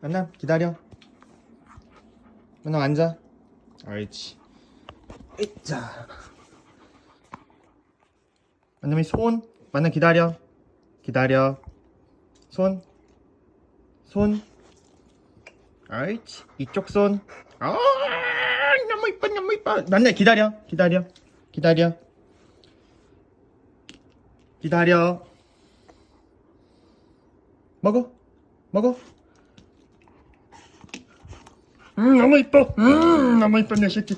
만남 기다려. 만남 앉아. 옳지. 자. 만남이 손. 만남 기다려. 기다려. 손. 손. 옳지. 이쪽 손. 너무 이뻐 너무 이뻐. 만남 기다려. 기다려. 기다려. 기다려. 먹어. 먹어. 너무 이뻐. 너무 이뻐 내 새끼.